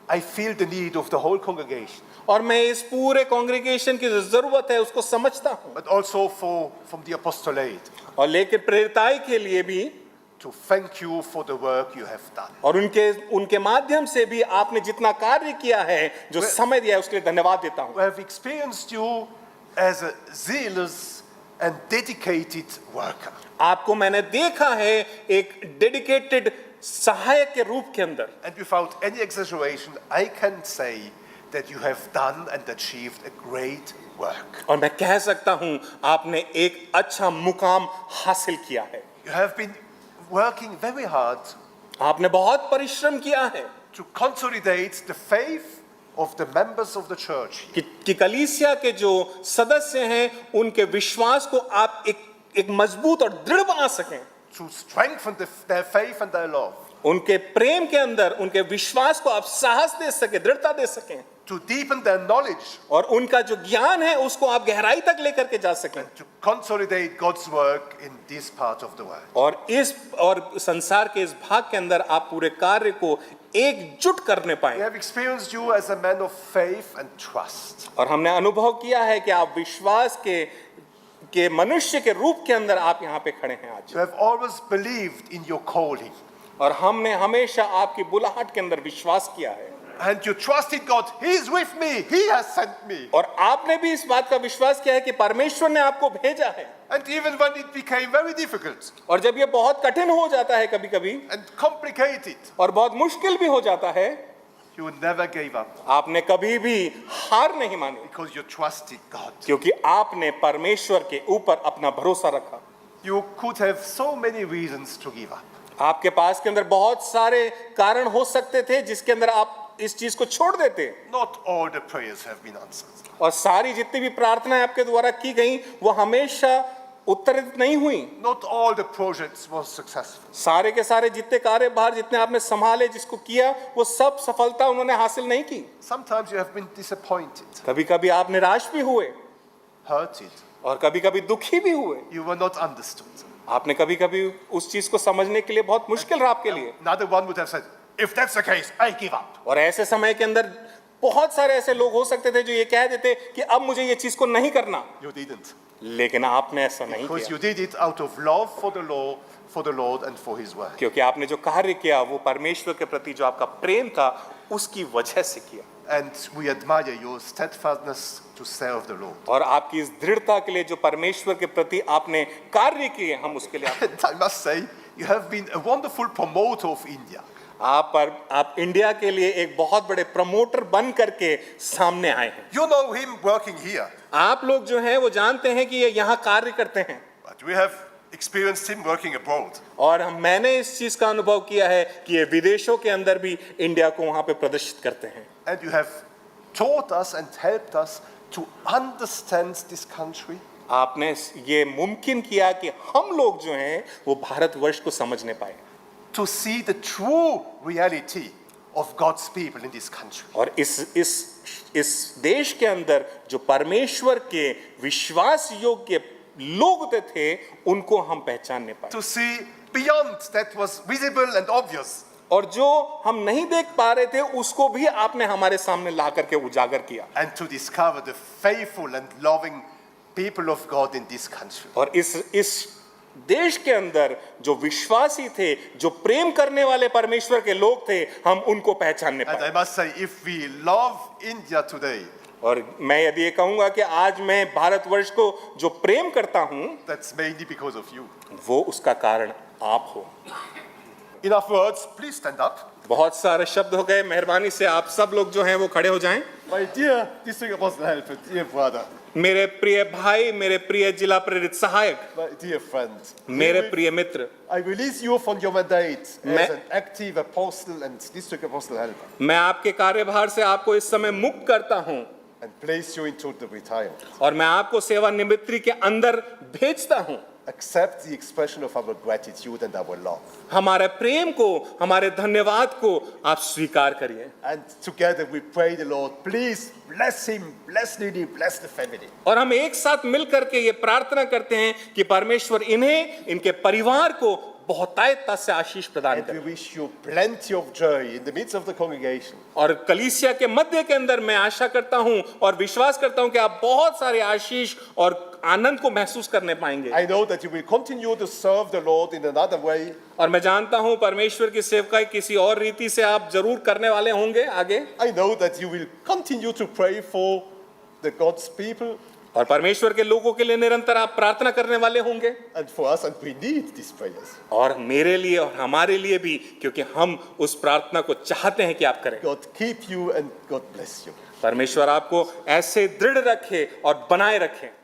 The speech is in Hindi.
I feel the need of the whole congregation, और मैं इस पूरे कॉन्ग्रीगेशन की जो जरूरत है उसको समझता हूँ, but also from the apostolate, और लेकिन प्रेरिताई के लिए भी, to thank you for the work you have done. और उनके माध्यम से भी आपने जितना कार्य किया है, जो समय दिया है, उसके लिए धन्यवाद देता हूँ। We have experienced you as a zealous and dedicated worker. आपको मैंने देखा है एक डेडिकेटेड सहायक के रूप के अंदर, And without any exaggeration, I can say that you have done and achieved a great work. और मैं कह सकता हूं आपने एक अच्छा मुकाम हासिल किया है। You have been working very hard आपने बहुत परिश्रम किया है to consolidate the faith of the members of the church, कि कलीसिया के जो सदस्य हैं उनके विश्वास को आप एक मजबूत और दृढ़ बना सकें, to strengthen their faith and their love, उनके प्रेम के अंदर उनके विश्वास को आप साहस दे सके, दृढ़ता दे सकें, to deepen their knowledge, और उनका जो ज्ञान है उसको आप गहराई तक लेकर के जा सकें, to consolidate God's work in this part of the world. और संसार के इस भाग के अंदर आप पूरे कार्य को एकजुट करने We पाए। have experienced you as a man of faith and trust. और हमने अनुभव किया है कि आप विश्वास के मनुष्य के रूप के अंदर आप यहाँ पे खड़े हैं आज, You have always believed in your calling, और हमने हमेशा आपकी बुलाहट के अंदर विश्वास किया है, and you trusted God. He is with me. He has sent me. और आपने भी इस बात का विश्वास किया है कि परमेश्वर ने आपको भेजा है। And even when it became very difficult और जब ये बहुत कठिन हो जाता है कभी कभी, and complicated, और बहुत मुश्किल भी हो जाता है, you never gave up आपने कभी भी हार नहीं मानी, because you trusted God. क्योंकि आपने परमेश्वर के ऊपर अपना भरोसा रखा। You could have so many reasons to give up. आपके पास के अंदर बहुत सारे कारण हो सकते थे जिसके अंदर आप इस चीज को छोड़ देते, Not all the prayers have been answered. और सारी जितनी भी प्रार्थनाएं आपके द्वारा की गई वो हमेशा उत्तरित नहीं हुई। Not all the projects were successful. सारे के सारे जितने कार्यभार जितने आपने संभाले, जिसको किया, वो सब सफलता उन्होंने हासिल नहीं की। Sometimes you have been disappointed, कभी कभी आप निराश भी हुए, hurted. और कभी कभी दुखी भी हुए। You were not understood. आपने कभी कभी उस चीज को समझने के लिए बहुत मुश्किल रहा आपके लिए, Another one would have said, if that's the case, I give up. और ऐसे समय के अंदर बहुत सारे ऐसे लोग हो सकते थे जो ये कह देते कि अब मुझे ये चीज को नहीं करना, You didn't. लेकिन आपने ऐसा नहीं Because किया, you did it out of love for the Lord and for His work. क्योंकि आपने जो कार्य किया वो परमेश्वर के प्रति जो आपका प्रेम था उसकी वजह से किया, And we admire your steadfastness to serve the Lord. और आपकी इस दृढ़ता के लिए जो परमेश्वर के प्रति आपने कार्य किए, हम उसके लिए And I must say, you have been a wonderful promoter of India. आप इंडिया के लिए एक बहुत बड़े प्रमोटर बन करके सामने आए हैं। You know him working here, आप लोग जो हैं वो जानते हैं कि ये यहाँ कार्य करते हैं, but we have experienced him working abroad. और मैंने इस चीज का अनुभव किया है कि ये विदेशों के अंदर भी इंडिया को वहाँ पे प्रदर्शित करते हैं, And you have taught us and helped us to understand this country, आपने ये मुमकिन किया कि हम लोग जो हैं वो भारतवर्ष को समझने पाए, to see the true reality of God's people in this country. और इस देश के अंदर जो परमेश्वर के विश्वास योग्य लोग थे उनको हम पहचानने पाए, To see beyond that was visible and obvious. और जो हम नहीं देख पा रहे थे उसको भी आपने हमारे सामने ला करके उजागर किया, And to discover the faithful and loving people of God in this country. और इस देश के अंदर जो विश्वासी थे, जो प्रेम करने वाले परमेश्वर के लोग थे, हम उनको पहचानने And I पाए। must say, if we love India today, और मैं यदि ये कहूंगा कि आज मैं भारतवर्ष को जो प्रेम करता हूं, that's mainly because of you. वो उसका कारण आप हो। Enough words, please stand up. बहुत सारे शब्द हो गए, मेहरबानी से आप सब लोग जो हैं वो खड़े हो जाएं। My dear district apostle helper, dear brother, मेरे प्रिय भाई, मेरे प्रिय जिला प्रेरित सहायक, my dear friend, मेरे प्रिय मित्र, I release you from your mandate मैं- as an active apostle and district apostle helper मैं आपके कार्यभार से आपको इस समय मुक्त करता हूं, and place you into the retirement. और मैं आपको सेवानिवृत्ति के अंदर भेजता हूं। Accept the expression of our gratitude and our love. हमारे प्रेम को, हमारे धन्यवाद को आप स्वीकार करिए, And together we pray the Lord, please bless him, bless Lily, bless the family. और हम एक साथ मिल करके ये प्रार्थना करते हैं कि परमेश्वर इन्हें, इनके परिवार को बहुतायत से आशीष प्रदान And we करें। wish you plenty of joy in the midst of the congregation. और कलीसिया के मध्य के अंदर मैं आशा करता हूं और विश्वास करता हूं कि आप बहुत सारे आशीष और आनंद को महसूस करने पाएंगे। I know that you will continue to serve the Lord in another way. और मैं जानता हूं परमेश्वर की सेवकाई किसी और रीति से आप जरूर करने वाले होंगे आगे। I know that you will continue to pray for the God's people और परमेश्वर के लोगों के लिए निरंतर आप प्रार्थना करने वाले होंगे। and for us, and we need these prayers. और मेरे लिए और हमारे लिए भी, क्योंकि हम उस प्रार्थना को चाहते हैं कि आप करें। God keep you and God bless you. परमेश्वर आपको ऐसे दृढ़ रखे और बनाए रखे।